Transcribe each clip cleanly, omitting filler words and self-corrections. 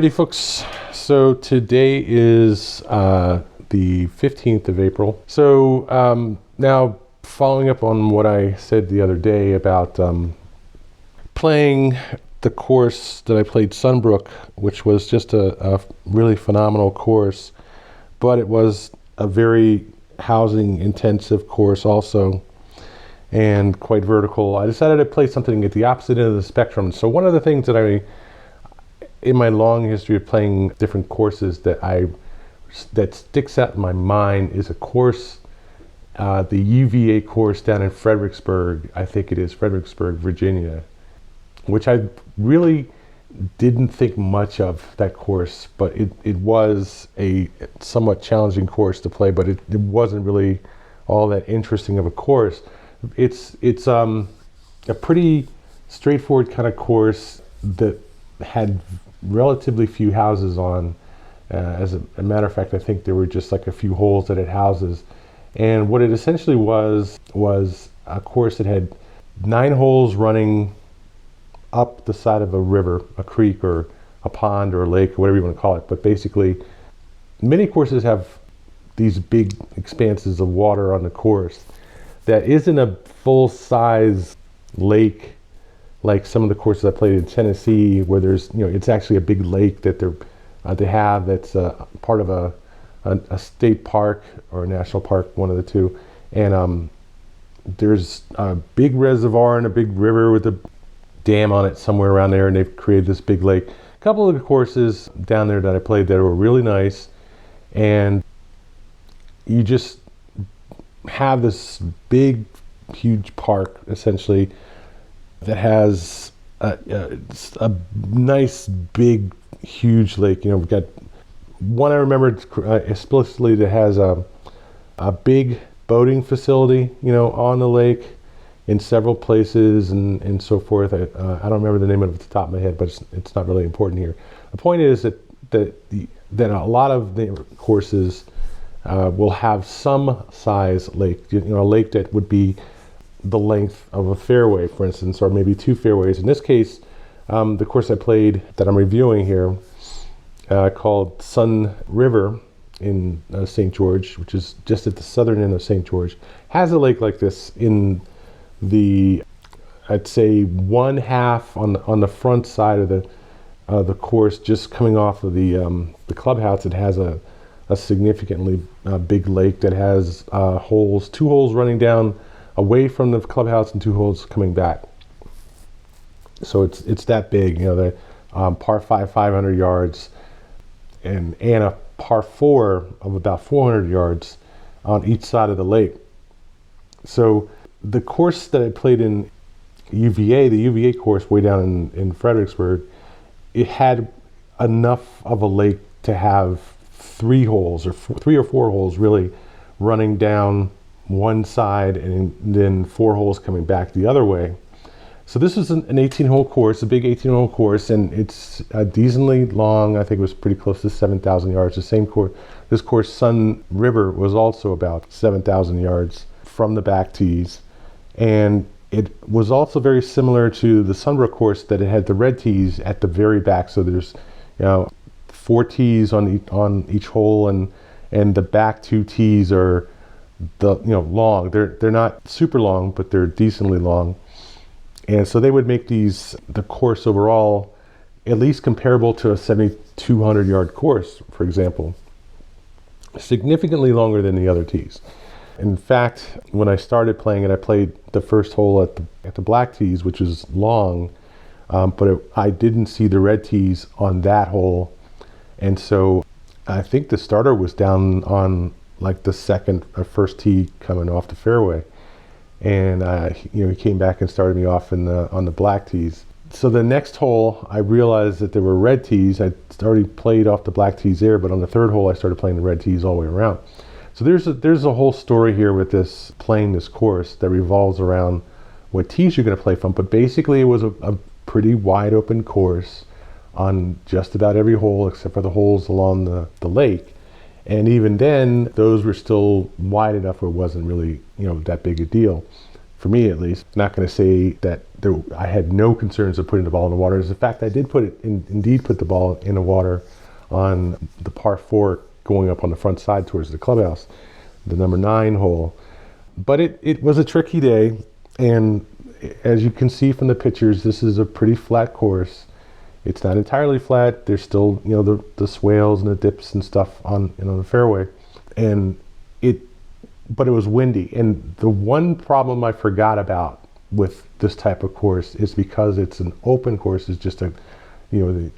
Alrighty folks, so today is the 15th of April. So now following up on what I said the other day about playing the course that I played, Sunbrook, which was just a really phenomenal course, but it was a very housing intensive course also, and quite vertical. I decided to play something at the opposite end of the spectrum. So one of the things that in my long history of playing different courses that sticks out in my mind is a course, the UVA course down in Fredericksburg, I think it is Fredericksburg, Virginia, which I really didn't think much of that course, but it was a somewhat challenging course to play, but it wasn't really all that interesting of a course. It's a pretty straightforward kind of course that had relatively few houses on. As a matter of fact, I think there were just like a few holes that had houses. And what it essentially was a course that had 9 holes running up the side of a river, a creek or a pond or a lake, or whatever you want to call it. But basically, many courses have these big expanses of water on the course that isn't a full-size lake like some of the courses I played in Tennessee, where there's, it's actually a big lake that they have that's part of a state park or a national park, one of the two. And there's a big reservoir and a big river with a dam on it somewhere around there, and they've created this big lake. A couple of the courses down there that I played that were really nice, and you just have this big, huge park essentially that has a nice, big, huge lake. We've got one I remember explicitly that has a big boating facility, on the lake in several places and so forth. I don't remember the name of it off the top of my head, but it's not really important here. The point is that a lot of the courses will have some size lake, a lake that would be the length of a fairway, for instance, or maybe 2 fairways. In this case, the course I played that I'm reviewing here, called Sun River in St. George, which is just at the southern end of St. George, has a lake like this in the, I'd say, one half on the front side of the course, just coming off of the clubhouse. It has a significantly big lake that has 2 holes running down away from the clubhouse and 2 holes coming back. So it's that big. The par 5, 500 yards, and a par 4 of about 400 yards on each side of the lake. So the course that I played in UVA, the UVA course way down in Fredericksburg, it had enough of a lake to have 3 holes, or 3 or 4 holes really, running down one side and then 4 holes coming back the other way. So this was an 18-hole course, a big 18-hole course, and it's decently long. I think it was pretty close to 7,000 yards. The same course, this course, Sun River, was also about 7,000 yards from the back tees. And it was also very similar to the Sunbrook course, that it had the red tees at the very back. So there's 4 tees on each hole, and the back 2 tees are long. They're not super long, but they're decently long. And so they would make the course overall at least comparable to a 7,200 yard course, for example, significantly longer than the other tees. In fact, when I started playing it, I played the first hole at the black tees, which is long, but I didn't see the red tees on that hole. And so I think the starter was down on like the second or first tee coming off the fairway. And he came back and started me off on the black tees. So the next hole, I realized that there were red tees. I already played off the black tees there, but on the third hole, I started playing the red tees all the way around. So there's a whole story here with playing this course that revolves around what tees you're going to play from. But basically, it was a pretty wide open course on just about every hole except for the holes along the lake. And even then, those were still wide enough where it wasn't really, that big a deal. for me at least. Not going to say that I had no concerns of putting the ball in the water. As a fact, I did indeed put the ball in the water on the par 4 going up on the front side towards the clubhouse, the number 9 hole. But it was a tricky day, and as you can see from the pictures, this is a pretty flat course. It's not entirely flat. There's still, the swales and the dips and stuff on the fairway, but it was windy. And the one problem I forgot about with this type of course is because it's an open course, it's just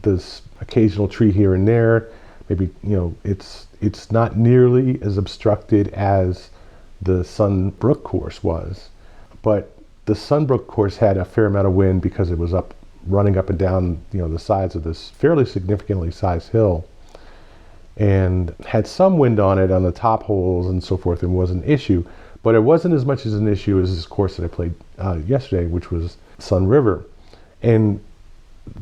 this occasional tree here and there. Maybe, it's not nearly as obstructed as the Sunbrook course was, but the Sunbrook course had a fair amount of wind because it was running up and down, the sides of this fairly significantly sized hill, and had some wind on it on the top holes and so forth, and was an issue. But it wasn't as much as an issue as this course that I played yesterday, which was Sun River. And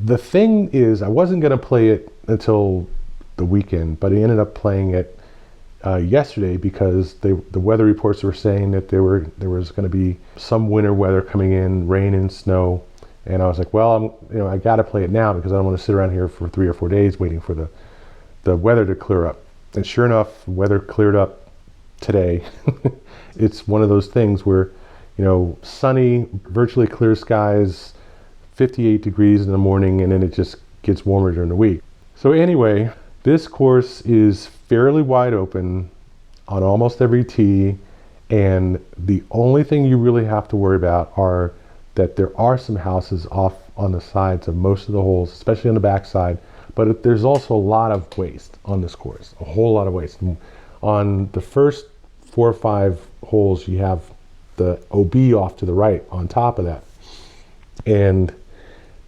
the thing is, I wasn't going to play it until the weekend, but I ended up playing it yesterday because the weather reports were saying that there was going to be some winter weather coming in, rain and snow. And I was like, well, I got to play it now because I don't want to sit around here for 3 or 4 days waiting for the weather to clear up. And sure enough, the weather cleared up today. It's one of those things where, sunny, virtually clear skies, 58 degrees in the morning, and then it just gets warmer during the week. So anyway, this course is fairly wide open on almost every tee, and the only thing you really have to worry about are that there are some houses off on the sides of most of the holes, especially on the backside, but there's also a lot of waste on this course, a whole lot of waste. On the first 4 or 5 holes, you have the OB off to the right on top of that. And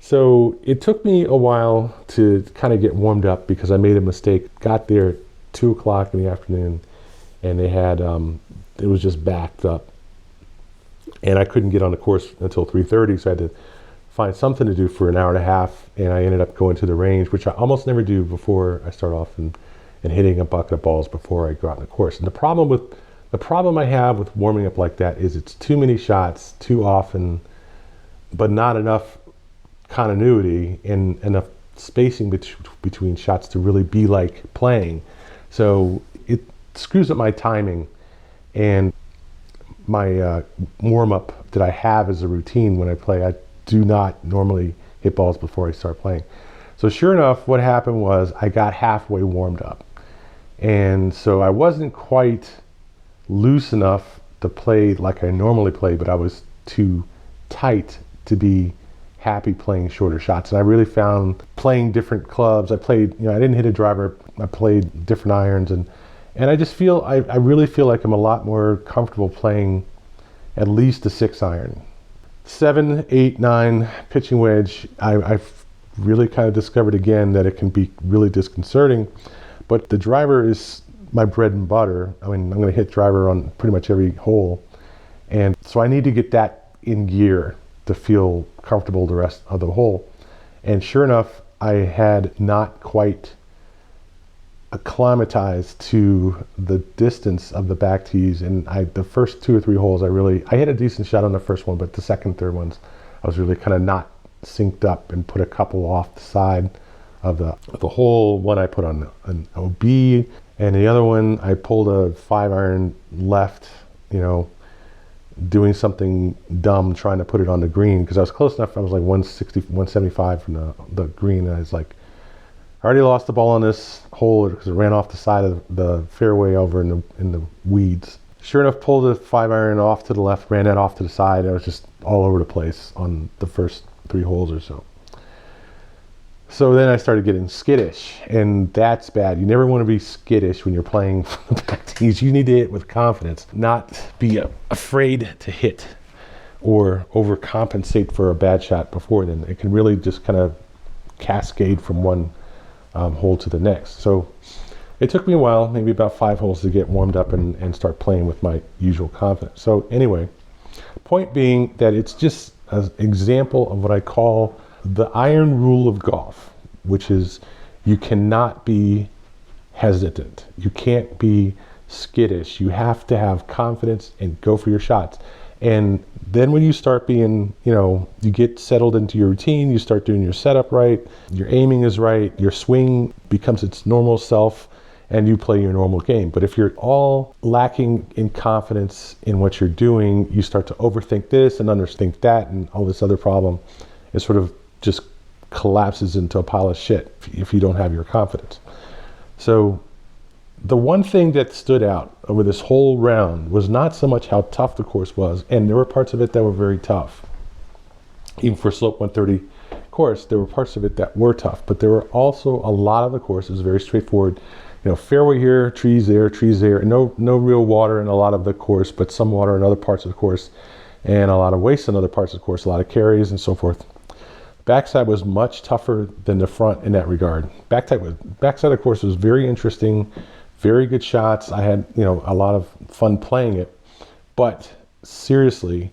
so it took me a while to kind of get warmed up because I made a mistake. Got there at 2 o'clock in the afternoon, and they had, it was just backed up. And I couldn't get on the course until 3:30, so I had to find something to do for an hour and a half, and I ended up going to the range, which I almost never do before I start off and hitting a bucket of balls before I go out on the course. And the problem I have with warming up like that is it's too many shots too often, but not enough continuity and enough spacing between shots to really be like playing. So it screws up my timing and my warm-up that I have as a routine when I play. I do not normally hit balls before I start playing. So sure enough, what happened was I got halfway warmed up. And so I wasn't quite loose enough to play like I normally play, but I was too tight to be happy playing shorter shots. And I really found playing different clubs. I played, I didn't hit a driver. I played different irons, and I just feel, I really feel like I'm a lot more comfortable playing at least a 6 iron. 7, 8, 9 pitching wedge, I've really kind of discovered again that it can be really disconcerting, but the driver is my bread and butter. I mean, I'm going to hit driver on pretty much every hole, and so I need to get that in gear to feel comfortable the rest of the hole. And sure enough, I had not quite acclimatized to the distance of the back tees, and the first 2 or 3 holes I hit a decent shot on the first one, but the second, third ones I was really kind of not synced up and put a couple off the side of the hole. One I put on an OB, and the other one I pulled a 5 iron left, doing something dumb trying to put it on the green because I was close enough. I was like 160, 175 from the green, and I was like, I already lost the ball on this hole because it ran off the side of the fairway over in the weeds. Sure enough, pulled a 5 iron off to the left, ran that off to the side. I was just all over the place on the first 3 holes or so. So then I started getting skittish, and that's bad. You never want to be skittish when you're playing the back tees. You need to hit with confidence, not be afraid to hit or overcompensate for a bad shot before then. It can really just kind of cascade from one hole to the next. So it took me a while, maybe about 5 holes, to get warmed up and start playing with my usual confidence. So anyway, point being that it's just an example of what I call the iron rule of golf, which is you cannot be hesitant. You can't be skittish. You have to have confidence and go for your shots. And then when you start being, you get settled into your routine, you start doing your setup right, your aiming is right, your swing becomes its normal self, and you play your normal game. But if you're all lacking in confidence in what you're doing, you start to overthink this and underthink that and all this other problem. It sort of just collapses into a pile of shit if you don't have your confidence. So the one thing that stood out over this whole round was not so much how tough the course was, and there were parts of it that were very tough. Even for slope 130 course, there were parts of it that were tough, but there were also a lot of the courses very straightforward. Fairway here, trees there, and no real water in a lot of the course, but some water in other parts of the course, and a lot of waste in other parts of the course, a lot of carries and so forth. Backside was much tougher than the front in that regard. Backside of the course was very interesting, very good shots. I had, a lot of fun playing it, but seriously,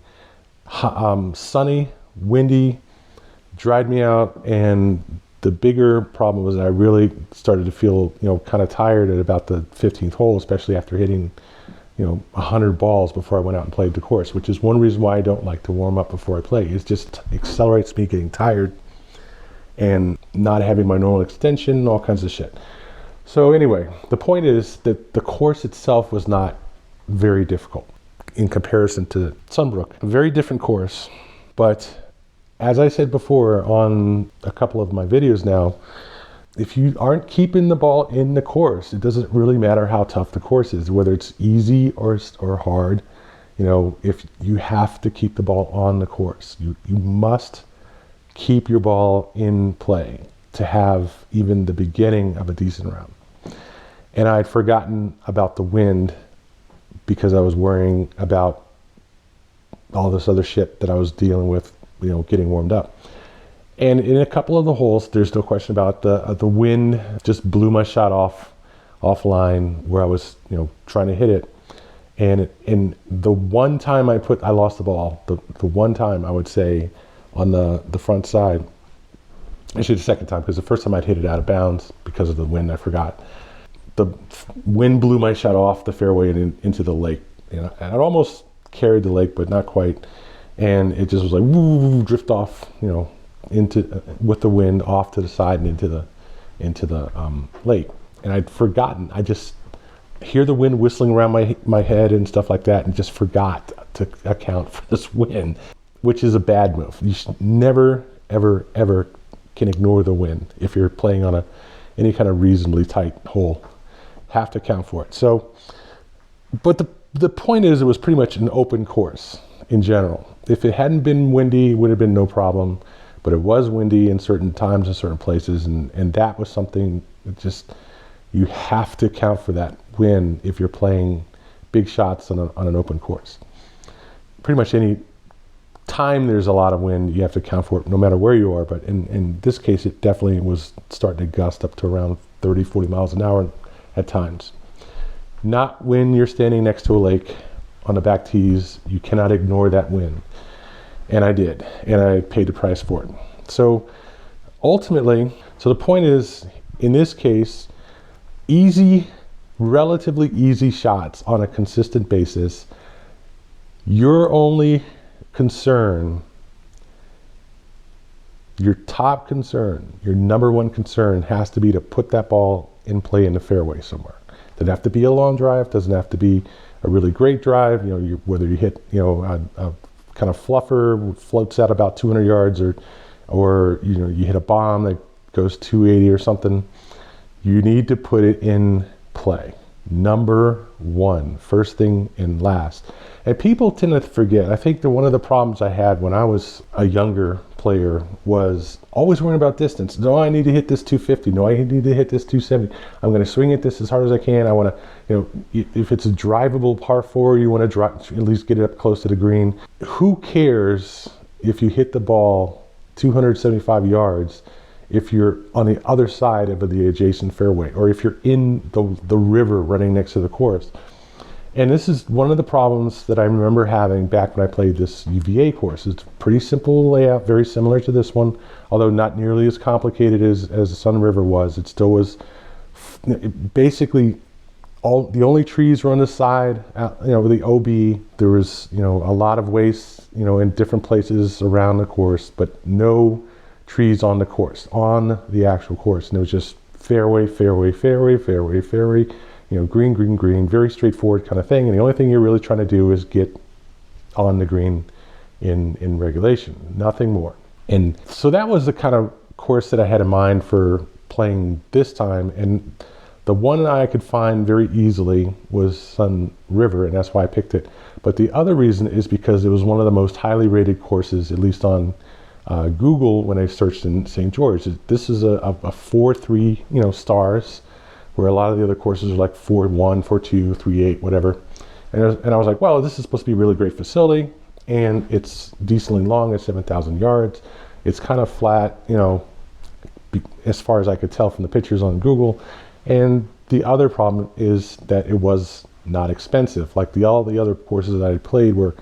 sunny, windy, dried me out. And the bigger problem was that I really started to feel, kind of tired at about the 15th hole, especially after hitting, 100 balls before I went out and played the course, which is one reason why I don't like to warm up before I play. It just accelerates me getting tired and not having my normal extension, all kinds of shit. So anyway, the point is that the course itself was not very difficult in comparison to Sunbrook. A very different course, but as I said before on a couple of my videos now, if you aren't keeping the ball in the course, it doesn't really matter how tough the course is, whether it's easy or hard. If you have to keep the ball on the course, you must keep your ball in play to have even the beginning of a decent round. And I'd forgotten about the wind because I was worrying about all this other shit that I was dealing with, getting warmed up. And in a couple of the holes, there's no question about the wind just blew my shot offline where I was, trying to hit it. And the one time I lost the ball, the one time I would say on the front side, actually the second time, because the first time I'd hit it out of bounds because of the wind, I forgot. The wind blew my shot off the fairway and into the lake. And it almost carried the lake, but not quite. And it just was like, woo, drift off, into with the wind off to the side and into the lake. And I'd forgotten. I just hear the wind whistling around my head and stuff like that, and just forgot to account for this wind, which is a bad move. You should never, ever, ever can ignore the wind if you're playing on any kind of reasonably tight hole. Have to account for it. So, but the point is, it was pretty much an open course in general. If it hadn't been windy, it would have been no problem. But it was windy in certain times in certain places, and that was something that just, you have to account for that wind if you're playing big shots on an open course. Pretty much any time there's a lot of wind, you have to account for it no matter where you are. But in this case, it definitely was starting to gust up to around 30, 40 miles an hour at times. Not when you're standing next to a lake on the back tees. You cannot ignore that wind. And I did, and I paid the price for it. So ultimately, the point is, in this case, relatively easy shots on a consistent basis. Your only concern, your top concern, your number one concern has to be to put that ball in play in the fairway somewhere. Doesn't have to be a long drive, doesn't have to be a really great drive, whether you hit, a kind of fluffer, floats out about 200 yards, or you hit a bomb that goes 280 or something. You need to put it in play. Number one, first thing and last. And people tend to forget. I think that one of the problems I had when I was a younger player was always worrying about distance. No, I need to hit this 250. No, I need to hit this 270. I'm going to swing at this as hard as I can. I want to, if it's a drivable par 4, you want to at least get it up close to the green. Who cares if you hit the ball 275 yards if you're on the other side of the adjacent fairway, or if you're in the river running next to the course? And this is one of the problems that I remember having back when I played this UVA course. It's a pretty simple layout, very similar to this one, although not nearly as complicated as the Sun River was. It still was basically The only trees were on the side, the OB. There was, a lot of waste, in different places around the course, but no trees on the course, on the actual course. And it was just fairway, fairway, fairway, fairway, fairway, green, green, green, very straightforward kind of thing. And the only thing you're really trying to do is get on the green in regulation, nothing more. And so that was the kind of course that I had in mind for playing this time. And the one that I could find very easily was Sun River, and that's why I picked it. But the other reason is because it was one of the most highly rated courses, at least on Google when I searched in St. George. This is a 4.3, stars, where a lot of the other courses are like 4.1, 4.2, 3.8, whatever. And I was like, well, this is supposed to be a really great facility, and it's decently long at 7,000 yards. It's kind of flat, as far as I could tell from the pictures on Google. And the other problem is that it was not expensive. Like all the other courses that I played were,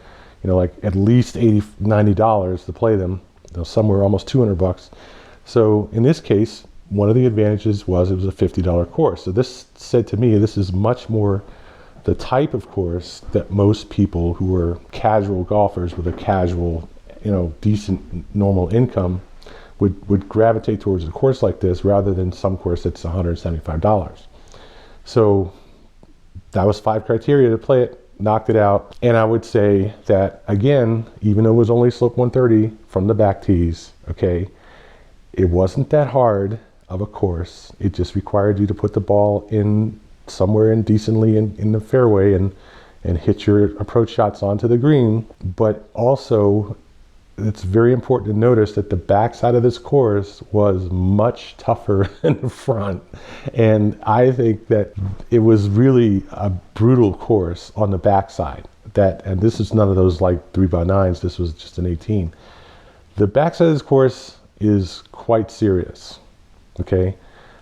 like at least $80, $90 to play them. Some were almost $200. So in this case, one of the advantages was it was a $50 course. So this said to me, this is much more the type of course that most people who are casual golfers with a casual, decent normal income would gravitate towards a course like this rather than some course that's $175. So that was 5 criteria to play it, knocked it out. And I would say that, again, even though it was only slope 130 from the back tees, okay, it wasn't that hard of a course. It just required you to put the ball in somewhere decently in the fairway and hit your approach shots onto the green. But also, it's very important to notice that the backside of this course was much tougher than the front. And I think that it was really a brutal course on the backside. And this is none of those like 3x9s, this was just an 18. The backside of this course is quite serious, okay?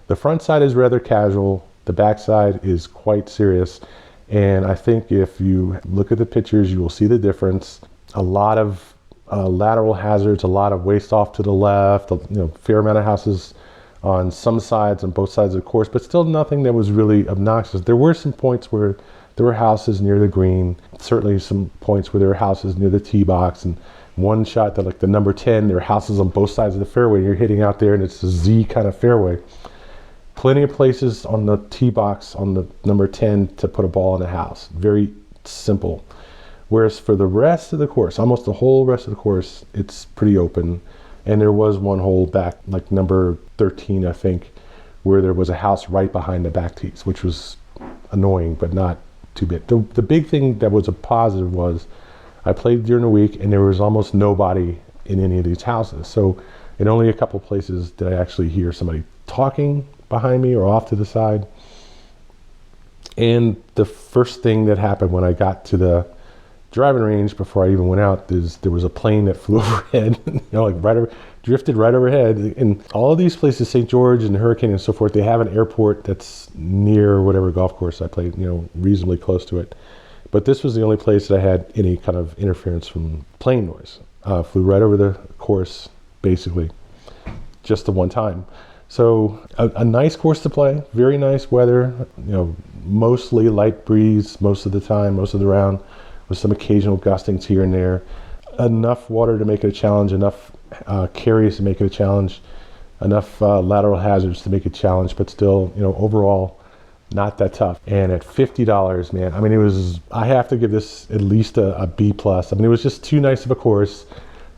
The front side is rather casual, the backside is quite serious. And I think if you look at the pictures, you will see the difference. A lot of lateral hazards, a lot of waste off to the left, fair amount of houses on some sides, on both sides of the course, but still nothing that was really obnoxious. There were some points where there were houses near the green, certainly some points where there were houses near the tee box, and one shot that like the number 10, there are houses on both sides of the fairway. You're hitting out there and it's a Z kind of fairway. Plenty of places on the tee box on the number 10 to put a ball in the house. Very simple. Whereas for the rest of the course, almost the whole rest of the course, it's pretty open. And there was one hole back, like number 13, I think, where there was a house right behind the back tees, which was annoying, but not too big. The big thing that was a positive was I played during the week and there was almost nobody in any of these houses. So in only a couple places did I actually hear somebody talking behind me or off to the side. And the first thing that happened when I got to the driving range before I even went out is there was a plane that flew overhead, drifted right overhead. And all of these places, St. George and Hurricane and so forth, they have an airport that's near whatever golf course I played, reasonably close to it. But this was the only place that I had any kind of interference from plane noise. Flew right over the course, basically, just the one time. So a nice course to play, very nice weather, mostly light breeze most of the time, most of the round, with some occasional gustings here and there. Enough water to make it a challenge, enough carries to make it a challenge, enough lateral hazards to make it a challenge, but still, overall, not that tough. And at $50, man, I mean, I have to give this at least a B+. I mean, it was just too nice of a course.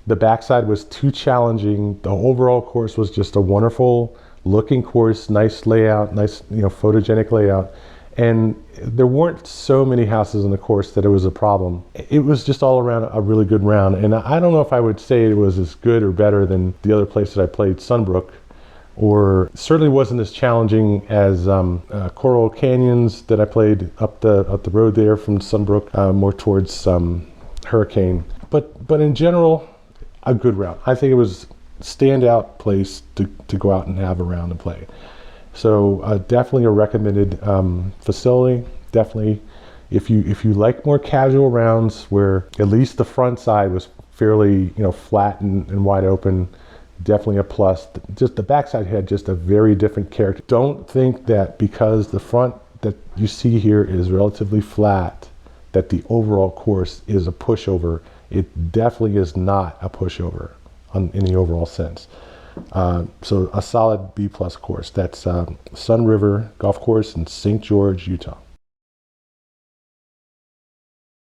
The backside was too challenging. The overall course was just a wonderful looking course, nice layout, nice, photogenic layout. And there weren't so many houses on the course that it was a problem. It was just all around a really good round. And I don't know if I would say it was as good or better than the other place that I played, Sunbrook, or certainly wasn't as challenging as Coral Canyons that I played up the road there from Sunbrook, more towards Hurricane. But in general, a good round. I think it was a standout place to go out and have a round and play. So definitely a recommended facility. Definitely, if you like more casual rounds where at least the front side was fairly flat and wide open, definitely a plus. Just the backside had just a very different character. Don't think that because the front that you see here is relatively flat, that the overall course is a pushover. It definitely is not a pushover in the overall sense. So a solid B+ course. That's Sun River Golf Course in St. George, Utah.